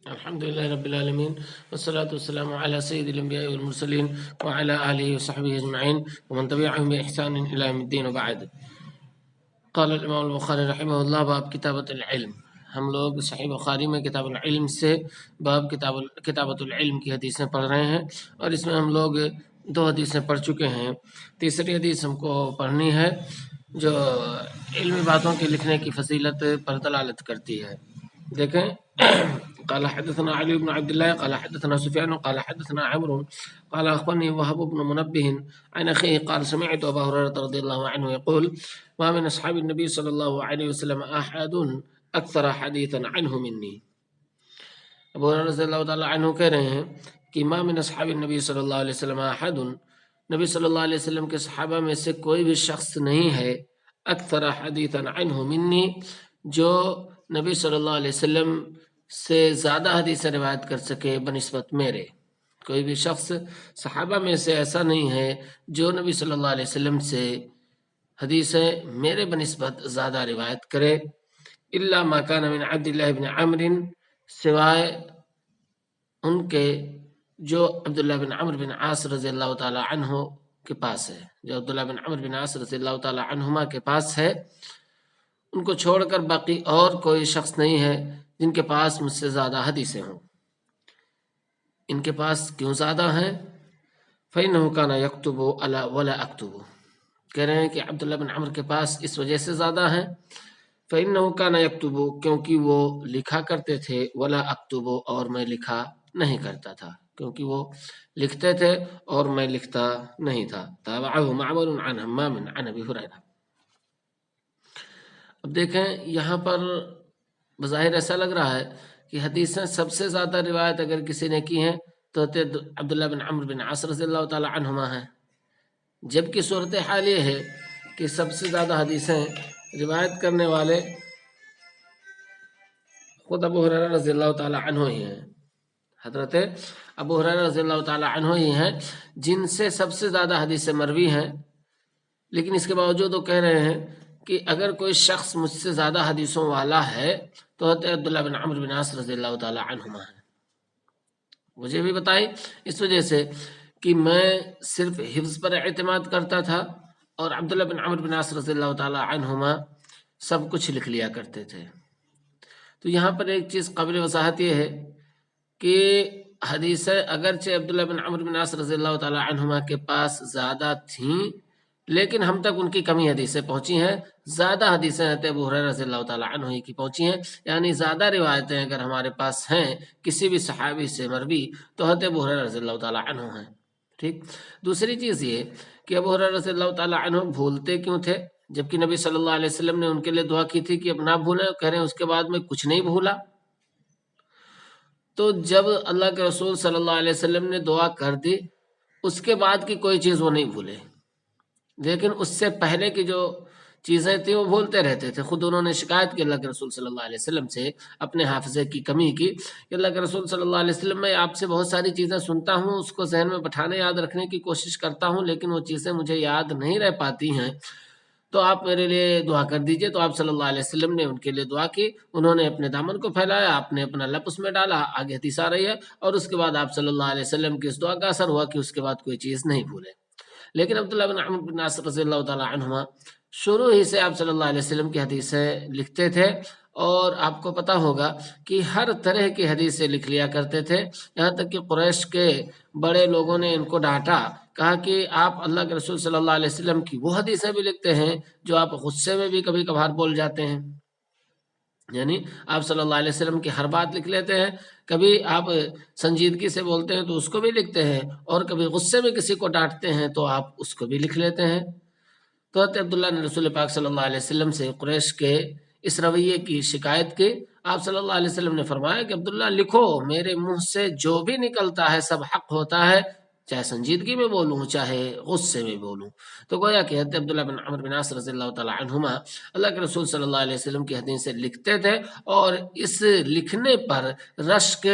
الحمد لله رب العالمين والصلاة والسلام على سيد الأنبياء والمرسلين وعلى آله وصحبه أجمعين ومن تبعهم بإحسان إلى يوم الدين وبعد. قال الإمام البخاري رحمه الله باب کتابت العلم. ہم لوگ صحیح بخاری میں کتاب العلم سے باب کتابت العلم کی حدیثیں پڑھ رہے ہیں، اور اس میں ہم لوگ 2 حدیثیں پڑھ چکے ہیں. تیسری حدیث ہم کو پڑھنی ہے جو علمی باتوں کے لکھنے کی فضیلت پر دلالت کرتی ہے. دیکھیں قال حدثنا علي بن عبد الله قال حدثنا سفيان قال حدثنا عمرو قال أخبرني وهب بن منبه عن أخيه قال سمعت أبا هريرة رضي الله عنه يقول ما من أصحاب النبي صلى الله عليه وسلم أحد أكثر حديثا عنه مني. ابو ہریرہ رضی اللہ تعالی عنہ کہہ رہے ہیں کہ ما من اصحاب النبی صلی اللہ علیہ وسلم احد، نبی صلی اللہ علیہ وسلم کے صحابہ میں سے کوئی بھی شخص نہیں ہے اکثر حدیثا عنہ منی، جو نبی صلی اللہ علیہ وسلم سے زیادہ حدیث روایت کر سکے بنسبت میرے. کوئی بھی شخص صحابہ میں سے ایسا نہیں ہے جو نبی صلی اللہ علیہ وسلم سے حدیثیں میرے بنسبت زیادہ روایت کرے. الا ما کان من عبد اللہ بن عمرو، سوائے ان کے جو عبداللہ بن عمرو بن عاص رضی اللہ تعالی عنہ کے پاس ہے، جو عبداللہ بن عمرو بن عاص رضی اللہ تعالی عنہما کے پاس ہے، ان کو چھوڑ کر باقی اور کوئی شخص نہیں ہے جن کے پاس مجھ سے زیادہ حدیثیں ہوں. ان کے پاس کیوں زیادہ ہیں؟ فَإِنَّهُ كَانَ يَكْتُبُ أَلَا وَلَا أَكْتُبُ، کہہ رہے ہیں کہ عبداللہ بن عمر کے پاس اس وجہ سے زیادہ ہیں. فَإِنَّهُ كَانَ يَكْتُبُ، کیونکہ وہ لکھا کرتے تھے، وَلَا أَكْتُبُ، اور میں لکھا نہیں کرتا تھا، کیونکہ وہ لکھتے تھے اور میں لکھتا نہیں تھا. تابعہ معمر عن حمام عن ابی ہریرہ. اب دیکھیں یہاں پر بظاہر ایسا لگ رہا ہے کہ حدیثیں سب سے زیادہ روایت اگر کسی نے کی ہیں تو عبداللہ بن عمرو بن عاص رضی اللہ تعالی عنہما ہیں، جبکہ صورتحال یہ ہے کہ سب سے زیادہ حدیثیں روایت کرنے والے خود ابو ہریرہ رضی اللہ تعالی عنہ ہی ہیں. حضرت ابو ہریرہ رضی اللہ تعالی عنہ ہی ہیں جن سے سب سے زیادہ حدیثیں مروی ہیں. لیکن اس کے باوجود وہ کہہ رہے ہیں کہ اگر کوئی شخص مجھ سے زیادہ حدیثوں والا ہے تو حضرت عبداللہ بن عمرو بن عاص رضی اللہ تعالی عنہما ہے. مجھے بھی بتائی اس وجہ سے کہ میں صرف حفظ پر اعتماد کرتا تھا، اور عبداللہ بن عمرو بن عاص رضی اللہ تعالی عنہما سب کچھ لکھ لیا کرتے تھے. تو یہاں پر ایک چیز قابل وضاحت یہ ہے کہ حدیثیں اگرچہ عبداللہ بن عمرو بن عاص رضی اللہ تعالی عنہما کے پاس زیادہ تھیں، لیکن ہم تک ان کی کمی حدیثیں پہنچی ہیں. زیادہ حدیثیں حضرت ابو ہریرہ رضی اللہ تعالی عنہ ہی کی پہنچی ہیں، یعنی زیادہ روایتیں اگر ہمارے پاس ہیں کسی بھی صحابی سے مروی تو حضرت ابو ہریرہ رضی اللہ تعالی عنہ ہیں. ٹھیک. دوسری چیز یہ کہ ابو ہریرہ رضی اللہ تعالی عنہ بھولتے کیوں تھے، جبکہ نبی صلی اللہ علیہ وسلم نے ان کے لیے دعا کی تھی کہ اب نہ بھولیں. کہہ رہے ہیں اس کے بعد میں کچھ نہیں بھولا. تو جب اللہ کے رسول صلی اللہ علیہ وسلم نے دعا کر دی، اس کے بعد کی کوئی چیز وہ نہیں بھولے، لیکن اس سے پہلے کی جو چیزیں تھیں وہ بھولتے رہتے تھے. خود انہوں نے شکایت کی اللہ کے رسول صلی اللہ علیہ وسلم سے اپنے حافظے کی کمی کی کہ اللہ کے رسول صلی اللہ علیہ وسلم، میں آپ سے بہت ساری چیزیں سنتا ہوں، اس کو ذہن میں بٹھانے یاد رکھنے کی کوشش کرتا ہوں، لیکن وہ چیزیں مجھے یاد نہیں رہ پاتی ہیں، تو آپ میرے لیے دعا کر دیجئے. تو آپ صلی اللہ علیہ وسلم نے ان کے لیے دعا کی. انہوں نے اپنے دامن کو پھیلایا، آپ نے اپنا لب اس میں ڈالا، آگے حدیث آ رہی ہے، اور اس کے بعد آپ صلی اللہ علیہ وسلم کی اس دعا کا اثر ہوا کہ اس کے بعد کوئی چیز نہیں بھولے. لیکن عبداللہ بن عمرو بن عاص رضی اللہ تعالی عنہما شروع ہی سے آپ صلی اللہ علیہ وسلم کی حدیثیں لکھتے تھے، اور آپ کو پتہ ہوگا کہ ہر طرح کی حدیثیں لکھ لیا کرتے تھے. یہاں تک کہ قریش کے بڑے لوگوں نے ان کو ڈانٹا، کہا کہ آپ اللہ کے رسول صلی اللہ علیہ وسلم کی وہ حدیثیں بھی لکھتے ہیں جو آپ غصے میں بھی کبھی کبھار بول جاتے ہیں. یعنی آپ صلی اللہ علیہ وسلم کی ہر بات لکھ لیتے ہیں، کبھی آپ سنجیدگی سے بولتے ہیں تو اس کو بھی لکھتے ہیں، اور کبھی غصے میں کسی کو ڈانٹتے ہیں تو آپ اس کو بھی لکھ لیتے ہیں. تو حضرت عبداللہ نے رسول پاک صلی اللہ علیہ وسلم سے قریش کے اس رویے کی شکایت کی. آپ صلی اللہ علیہ وسلم نے فرمایا کہ عبداللہ لکھو، میرے منہ سے جو بھی نکلتا ہے سب حق ہوتا ہے، چاہے سنجیدگی میں بولوں چاہے غصے میں بولوں. تو گویا کہ حضرت عبداللہ بن عمرو بن عاص رضی اللہ تعالی عنہما اللہ کے رسول صلی اللہ علیہ وسلم کی حدیثیں لکھتے تھے، اور اس لکھنے پر رشک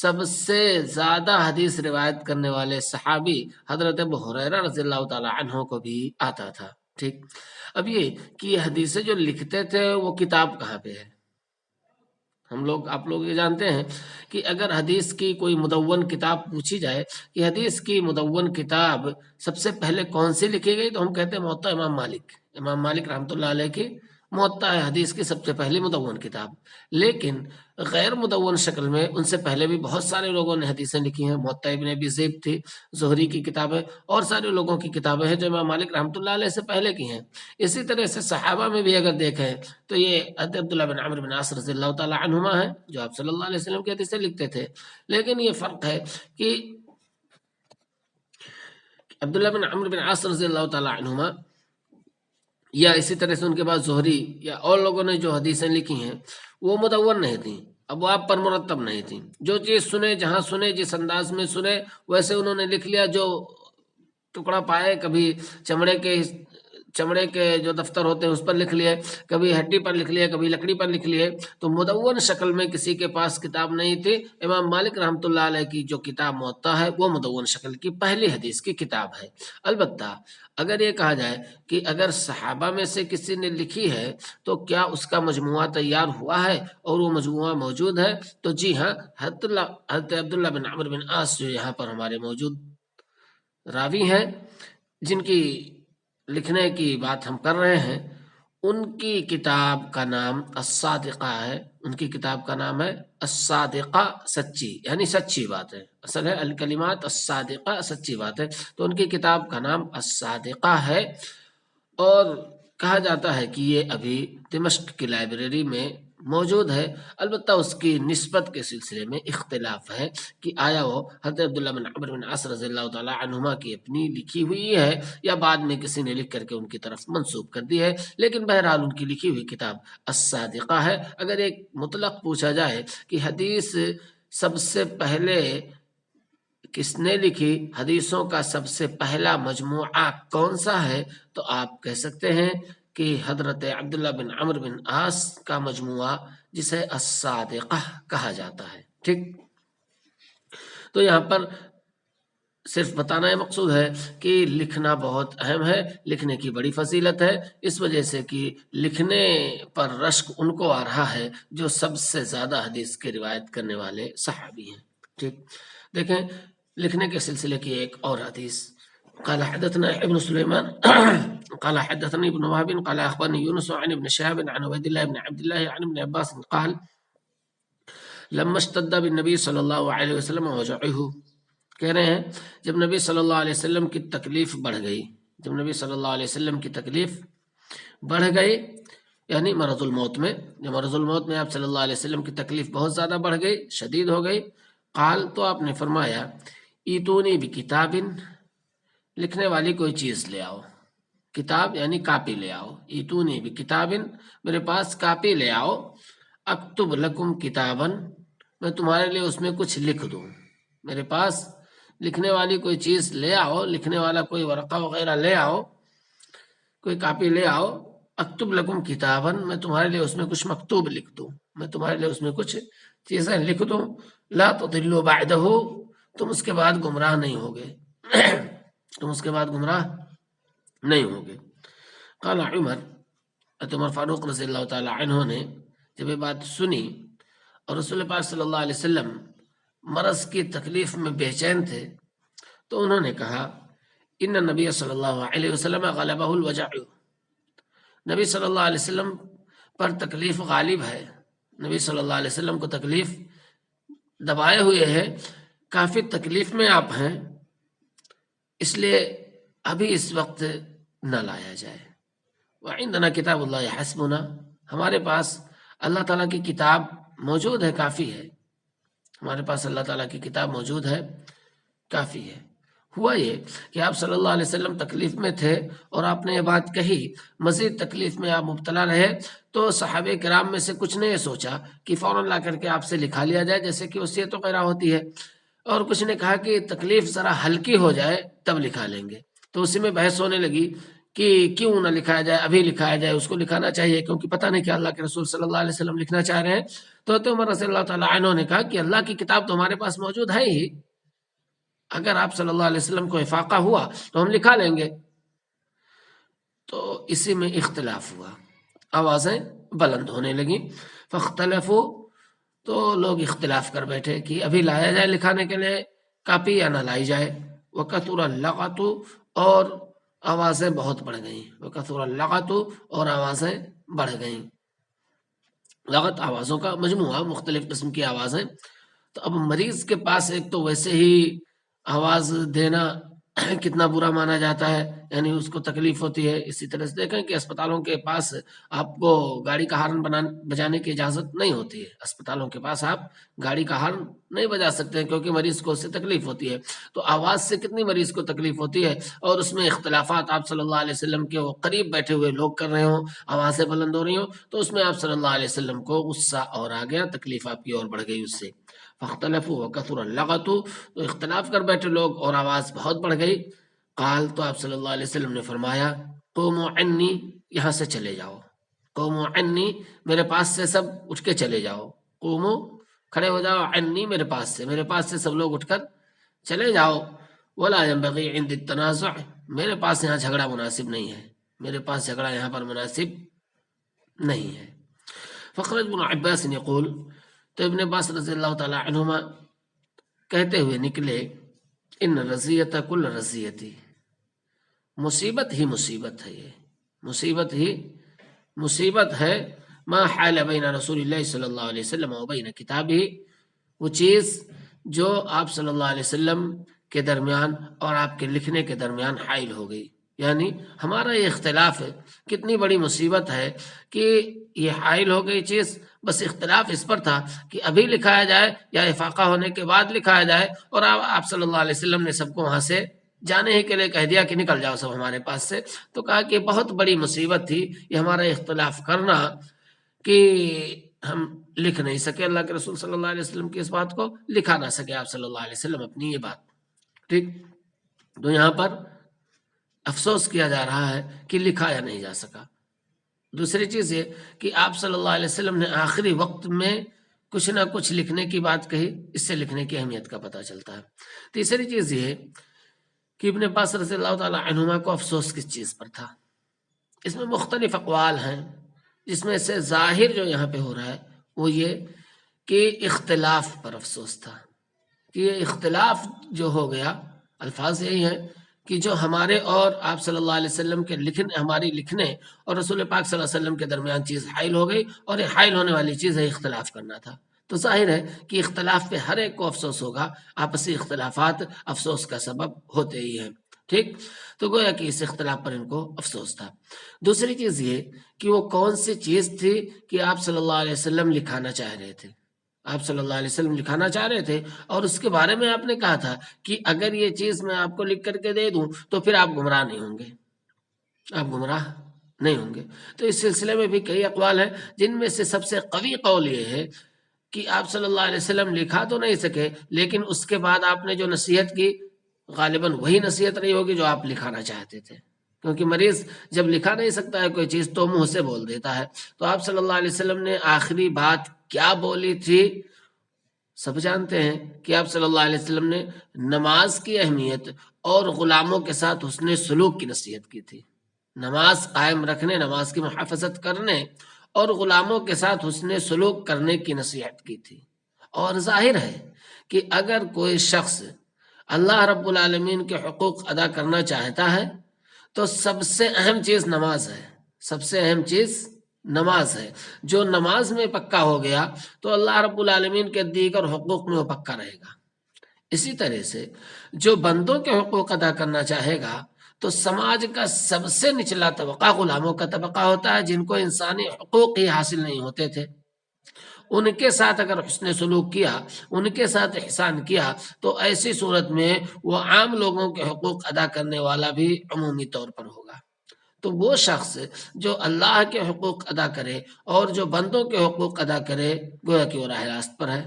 سب سے زیادہ حدیث روایت کرنے والے صحابی حضرت ابو ہریرہ رضی اللہ تعالی عنہ کو بھی آتا تھا. ٹھیک. اب یہ کہ یہ حدیثیں جو لکھتے تھے وہ کتاب کہاں پہ ہے؟ آپ لوگ یہ جانتے ہیں کہ اگر حدیث کی کوئی مدون کتاب پوچھی جائے کہ حدیث کی مدون کتاب سب سے پہلے کون سی لکھی گئی، تو ہم کہتے ہیں موطا امام مالک رحمۃ اللہ علیہ کی موطا ہے حدیث کی سب سے پہلی مدون کتاب۔ لیکن غیر مدون شکل میں ان سے پہلے بھی بہت سارے لوگوں نے حدیثیں لکھی ہیں۔ موطا ابن ابی ذئب تھی، زہری کی کتابیں اور سارے لوگوں کی کتابیں ہیں جو امام مالک رحمۃ اللہ علیہ سے پہلے کی ہیں۔ اسی طرح سے صحابہ میں بھی اگر دیکھیں تو یہ حضرت عبداللہ بن عمرو بن عاص رضی اللہ تعالی عنہما ہیں جو آپ صلی اللہ علیہ وسلم کی حدیثیں لکھتے تھے۔ لیکن یہ فرق ہے کہ عبداللہ بن عمرو بن عاص رضی اللہ تعالی عنہما یا اسی طرح سے ان کے بعد زہری یا اور لوگوں نے جو حدیثیں لکھی ہیں وہ مدون نہیں تھیں، ابواب پر مرتب نہیں تھیں۔ جو چیز سنے، جہاں سنے، جس انداز میں سنے ویسے انہوں نے لکھ لیا۔ جو ٹکڑا پائے، کبھی چمڑے کے جو دفتر ہوتے ہیں اس پر لکھ لیے، کبھی ہڈی پر لکھ لیے، کبھی لکڑی پر لکھ لیے، تو مدون شکل میں کسی کے پاس کتاب نہیں تھی۔ امام مالک رحمۃ اللہ علیہ کی جو کتاب موطا ہے وہ مدون شکل کی پہلی حدیث کی کتاب ہے۔ البتہ اگر یہ کہا جائے کہ اگر صحابہ میں سے کسی نے لکھی ہے تو کیا اس کا مجموعہ تیار ہوا ہے اور وہ مجموعہ موجود ہے، تو جی ہاں، حضرت عبداللہ بن عمرو بن عاص جو یہاں پر ہمارے موجود راوی ہیں، جن کی لکھنے کی بات ہم کر رہے ہیں، ان کی کتاب کا نام الصادقہ ہے۔ ان کی کتاب کا نام ہے الصادقہ، سچی، یعنی سچی بات ہے، اصل ہے الکلمات الصادقہ، سچی بات ہے۔ تو ان کی کتاب کا نام الصادقہ ہے، اور کہا جاتا ہے کہ یہ ابھی دمشق کی لائبریری میں موجود ہے۔ البتہ اس کی نسبت کے سلسلے میں اختلاف ہے کہ آیا وہ حضرت عبداللہ بن عمرو بن عاص رضی اللہ تعالی عنہما کی اپنی لکھی ہوئی ہے یا بعد میں کسی نے لکھ کر کے ان کی طرف منسوب کر دی ہے۔ لیکن بہرحال ان کی لکھی ہوئی کتاب الصادقہ ہے۔ اگر ایک مطلق پوچھا جائے کہ حدیث سب سے پہلے کس نے لکھی، حدیثوں کا سب سے پہلا مجموعہ کون سا ہے، تو آپ کہہ سکتے ہیں کہ حضرت عبداللہ بن عمرو بن عاص کا مجموعہ جسے الصادقہ کہا جاتا ہے۔ ٹھیک، تو یہاں پر صرف بتانا یہ مقصود ہے کہ لکھنا بہت اہم ہے، لکھنے کی بڑی فضیلت ہے، اس وجہ سے کہ لکھنے پر رشک ان کو آ رہا ہے جو سب سے زیادہ حدیث کی روایت کرنے والے صحابی ہیں۔ ٹھیک، دیکھیں لکھنے کے سلسلے کی ایک اور حدیث، قال حدثنا ابن سليمان قال حدثني ابن وهب قال اخبرني يونس عن ابن شهاب عن عبيد الله بن عبد الله عن ابن عباس قال لما اشتد بالنبي صلى الله عليه وسلم وجعه، کہہ رہے ہیں جب نبی صلی اللہ علیہ وسلم کی تکلیف بڑھ گئی، جب نبی صلی اللہ علیہ وسلم کی تکلیف بڑھ گئی، یعنی مرض الموت میں، جب مرض الموت میں آپ صلی اللہ علیہ وسلم کی تکلیف بہت زیادہ بڑھ گئی، شدید ہو گئی، قال، تو آپ نے فرمایا ایتونی بکتاب، لکھنے والی کوئی چیز لے آؤ، کتاب یعنی کاپی لے آؤ، ایتونی بکتاب، میرے پاس کاپی لے آؤ، اکتب لکم کتابا، میں تمہارے لیے اس میں کچھ لکھ دوں، میرے پاس لکھنے والی کوئی چیز لے آؤ، لکھنے والا کوئی ورقہ وغیرہ لے آؤ، کوئی کاپی لے آؤ، اکتب لکم کتابا، میں تمہارے لیے اس میں کچھ مکتوب لکھ دوں، میں تمہارے لیے اس میں کچھ چیزیں لکھ دوں، لا تضلوا بعدہ، تم اس کے بعد گمراہ نہیں ہوگے، تم اس کے بعد گمراہ نہیں ہوگے۔ قال عمر فاروق رضی اللہ تعالی عنہ نے جب یہ بات سنی اور رسول پاک صلی اللہ علیہ وسلم مرض کی تکلیف میں بے چین تھے، تو انہوں نے کہا ان نبی صلی اللہ علیہ وسلم غلبہ الوجع، نبی صلی اللہ علیہ وسلم پر تکلیف غالب ہے، نبی صلی اللہ علیہ وسلم کو تکلیف دبائے ہوئے ہے، کافی تکلیف میں آپ ہیں، اس لیے ابھی اس وقت نہ لایا جائے۔ وعندنا کتاب اللہ حسبنا، ہمارے پاس اللہ تعالیٰ کی کتاب موجود ہے، کافی ہے، ہمارے پاس اللہ تعالیٰ کی کتاب موجود ہے، کافی ہے۔ ہوا یہ کہ آپ صلی اللہ علیہ وسلم تکلیف میں تھے اور آپ نے یہ بات کہی، مزید تکلیف میں آپ مبتلا رہے، تو صحابہ کرام میں سے کچھ نے یہ سوچا کہ فوراً لا کر کے آپ سے لکھا لیا جائے، جیسے کہ وصیت وغیرہ ہوتی ہے، اور کچھ نے کہا کہ تکلیف ذرا ہلکی ہو جائے تب لکھا لیں گے۔ تو اسی میں بحث ہونے لگی کہ کیوں نہ لکھایا جائے، ابھی لکھایا جائے، اس کو لکھانا چاہیے کیونکہ پتہ نہیں کہ اللہ کے رسول صلی اللہ علیہ وسلم لکھنا چاہ رہے ہیں۔ تو عمر رضی اللہ تعالیٰ عنہ نے کہا کہ اللہ کی کتاب تو ہمارے پاس موجود ہے ہی، اگر آپ صلی اللہ علیہ وسلم کو افاقہ ہوا تو ہم لکھا لیں گے۔ تو اسی میں اختلاف ہوا، آوازیں بلند ہونے لگیں، فاختلفوا، تو لوگ اختلاف کر بیٹھے کہ ابھی لایا جائے لکھانے کے لیے کاپی یا نہ لائی جائے۔ وَكَثُرَ اللَّغَطُ، اور آوازیں بہت بڑھ گئیں۔ وَكَثُرَ اللَّغَطُ، اور آوازیں بڑھ گئیں۔ لغت آوازوں کا مجموعہ، مختلف قسم کی آوازیں۔ تو اب مریض کے پاس ایک تو ویسے ہی آواز دینا کتنا برا مانا جاتا ہے، یعنی اس کو تکلیف ہوتی ہے۔ اسی طرح سے دیکھیں کہ اسپتالوں کے پاس آپ کو گاڑی کا ہارن بجانے کی اجازت نہیں ہوتی ہے۔ اسپتالوں کے پاس آپ گاڑی کا ہارن نہیں بجا سکتے ہیں کیونکہ مریض کو اس سے تکلیف ہوتی ہے۔ تو آواز سے کتنی مریض کو تکلیف ہوتی ہے، اور اس میں اختلافات آپ صلی اللہ علیہ وسلم کے وہ قریب بیٹھے ہوئے لوگ کر رہے ہوں، آوازیں بلند ہو رہی ہوں، تو اس میں آپ صلی اللہ علیہ وسلم کو غصہ اور آ گیا، تکلیف آپ کی اور بڑھ گئی اس سے۔ فاختلفوا وکثر اللغط، تو اختلاف کر بیٹھے لوگ اور آواز بہت بڑھ گئی۔ قال، تو آپ صلی اللہ علیہ وسلم نے فرمایا، قوموا عنی، یہاں سے چلے جاؤ۔ قوموا عنی، میرے پاس سے سب اٹھ کے چلے جاؤ۔ قوموا، کھڑے ہو جاؤ، عنی، میرے پاس سے سب لوگ اٹھ کر چلے جاؤ۔ ولا ينبغي عند التنازع، میرے پاس یہاں جھگڑا مناسب نہیں ہے، میرے پاس جھگڑا یہاں پر مناسب نہیں ہے۔ فخرج بن عباس یقول، تو ابن عباس رضی اللہ تعالی عنہما کہتے ہوئے نکلے، ان رضیت کل رضیتی، مصیبت ہی مصیبت ہے، یہ مصیبت ہی مصیبت ہے، ما حال بین رسول اللہ صلی اللہ علیہ وسلم و بین کتابہ، وہ چیز جو آپ صلی اللہ علیہ وسلم کے درمیان اور آپ کے لکھنے کے درمیان حائل ہو گئی، یعنی ہمارا یہ اختلاف ہے، کتنی بڑی مصیبت ہے کہ یہ حائل ہو گئی چیز۔ بس اختلاف اس پر تھا کہ ابھی لکھایا جائے یا افاقہ ہونے کے بعد لکھایا جائے، اور آپ صلی اللہ علیہ وسلم نے سب کو وہاں سے جانے ہی کے لیے کہہ دیا کہ نکل جاؤ سب ہمارے پاس سے۔ تو کہا کہ بہت بڑی مصیبت تھی یہ ہمارا اختلاف کرنا کہ ہم لکھ نہیں سکے، اللہ کے رسول صلی اللہ علیہ وسلم کی اس بات کو لکھا نہ سکے آپ صلی اللہ علیہ وسلم اپنی یہ بات، ٹھیک۔ تو یہاں پر افسوس کیا جا رہا ہے کہ لکھایا نہیں جا سکا۔ دوسری چیز یہ کہ آپ صلی اللہ علیہ وسلم نے آخری وقت میں کچھ نہ کچھ لکھنے کی بات کہی، اس سے لکھنے کی اہمیت کا پتہ چلتا ہے۔ تیسری چیز یہ کہ ابن عباس رضی اللہ تعالی عنہما کو افسوس کس چیز پر تھا، اس میں مختلف اقوال ہیں، جس میں سے ظاہر جو یہاں پہ ہو رہا ہے وہ یہ کہ اختلاف پر افسوس تھا، کہ یہ اختلاف جو ہو گیا، الفاظ یہی ہیں کہ جو ہمارے اور آپ صلی اللہ علیہ وسلم کے لکھنے، ہماری لکھنے اور رسول پاک صلی اللہ علیہ وسلم کے درمیان چیز حائل ہو گئی، اور یہ حائل ہونے والی چیز ہے اختلاف کرنا تھا۔ تو ظاہر ہے کہ اختلاف پہ ہر ایک کو افسوس ہوگا، آپسی اختلافات افسوس کا سبب ہوتے ہی ہیں، ٹھیک۔ تو گویا کہ اس اختلاف پر ان کو افسوس تھا۔ دوسری چیز یہ کہ وہ کون سی چیز تھی کہ آپ صلی اللہ علیہ وسلم لکھانا چاہ رہے تھے، آپ صلی اللہ علیہ وسلم لکھانا چاہ رہے تھے، اور اس کے بارے میں آپ نے کہا تھا کہ اگر یہ چیز میں آپ کو لکھ کر کے دے دوں تو پھر آپ گمراہ نہیں ہوں گے، آپ گمراہ نہیں ہوں گے۔ تو اس سلسلے میں بھی کئی اقوال ہیں، جن میں سے سب سے قوی قول یہ ہے کہ آپ صلی اللہ علیہ وسلم لکھا تو نہیں سکے، لیکن اس کے بعد آپ نے جو نصیحت کی غالباً وہی نصیحت نہیں ہوگی جو آپ لکھانا چاہتے تھے، کیونکہ مریض جب لکھا نہیں سکتا ہے کوئی چیز تو منہ سے بول دیتا ہے۔ تو آپ صلی اللہ علیہ وسلم نے آخری بات کیا بولی تھی، سب جانتے ہیں کہ آپ صلی اللہ علیہ وسلم نے نماز کی اہمیت اور غلاموں کے ساتھ حسن سلوک کی نصیحت کی تھی، نماز قائم رکھنے، نماز کی محافظت کرنے اور غلاموں کے ساتھ حسن سلوک کرنے کی نصیحت کی تھی۔ اور ظاہر ہے کہ اگر کوئی شخص اللہ رب العالمین کے حقوق ادا کرنا چاہتا ہے تو سب سے اہم چیز نماز ہے، سب سے اہم چیز نماز ہے۔ جو نماز میں پکا ہو گیا تو اللہ رب العالمین کے دیگر حقوق میں وہ پکا رہے گا۔ اسی طرح سے جو بندوں کے حقوق ادا کرنا چاہے گا تو سماج کا سب سے نچلا طبقہ غلاموں کا طبقہ ہوتا ہے، جن کو انسانی حقوق ہی حاصل نہیں ہوتے تھے۔ ان کے ساتھ اگر حسن سلوک کیا، ان کے ساتھ احسان کیا، تو ایسی صورت میں وہ عام لوگوں کے حقوق ادا کرنے والا بھی عمومی طور پر ہوگا۔ تو وہ شخص جو اللہ کے حقوق ادا کرے اور جو بندوں کے حقوق ادا کرے، گویا کہ وہ راہ راست پر ہے،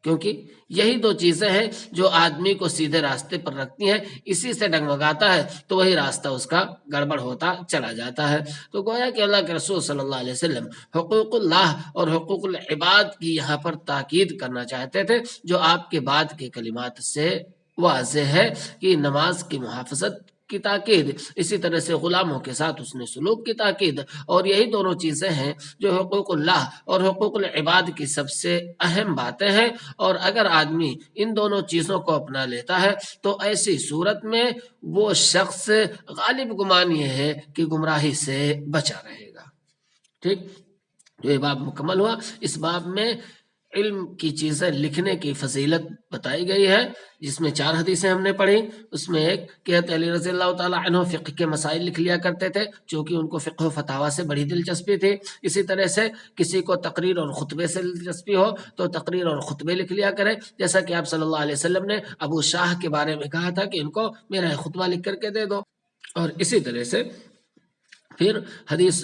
کیونکہ یہی دو چیزیں ہیں جو آدمی کو سیدھے راستے پر رکھتی ہیں۔ اسی سے ڈگمگاتا ہے تو وہی راستہ اس کا گڑبڑ ہوتا چلا جاتا ہے۔ تو گویا کہ اللہ کے رسول صلی اللہ علیہ وسلم حقوق اللہ اور حقوق العباد کی یہاں پر تاکید کرنا چاہتے تھے، جو آپ کے بعد کے کلمات سے واضح ہے کہ نماز کی محافظت کی تاکید، اسی طرح سے غلاموں کے ساتھ حسن سلوک کی تاکید، اور یہی دونوں چیزیں ہیں جو حقوق اللہ اور حقوق العباد کی سب سے اہم باتیں ہیں، اور اگر آدمی ان دونوں چیزوں کو اپنا لیتا ہے تو ایسی صورت میں وہ شخص غالب گمان یہ ہے کہ گمراہی سے بچا رہے گا۔ ٹھیک، جو یہ باب مکمل ہوا، اس باب میں علم کی چیزیں لکھنے کی فضیلت بتائی گئی ہے، جس میں 4 حدیثیں ہم نے پڑھی۔ اس میں ایک کہ حضرت علی رضی اللہ تعالیٰ عنہ فقہ کے مسائل لکھ لیا کرتے تھے، چونکہ ان کو فقہ و فتاوی سے بڑی دلچسپی تھی۔ اسی طرح سے کسی کو تقریر اور خطبے سے دلچسپی ہو تو تقریر اور خطبے لکھ لیا کرے، جیسا کہ آپ صلی اللہ علیہ وسلم نے ابو شاہ کے بارے میں کہا تھا کہ ان کو میرا خطبہ لکھ کر کے دے دو۔ اور اسی طرح سے پھر حدیث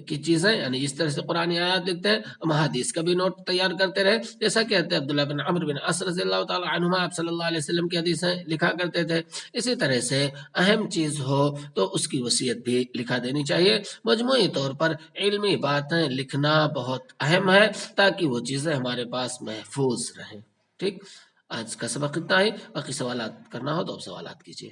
کی چیزیں، یعنی جس طرح سے قرآن آیات لکھتے ہیں، ہم حدیث کا بھی نوٹ تیار کرتے رہے، جیسا کہ عبداللہ بن عمرو بن عاص رضی اللہ تعالیٰ عنہما آپ صلی اللہ علیہ وسلم کی حدیثیں لکھا کرتے تھے۔ اسی طرح سے اہم چیز ہو تو اس کی وصیت بھی لکھا دینی چاہیے۔ مجموعی طور پر علمی باتیں لکھنا بہت اہم ہے تاکہ وہ چیزیں ہمارے پاس محفوظ رہیں۔ ٹھیک، آج کا سبق اتنا ہی، باقی سوالات کرنا ہو تو آپ سوالات کیجیے۔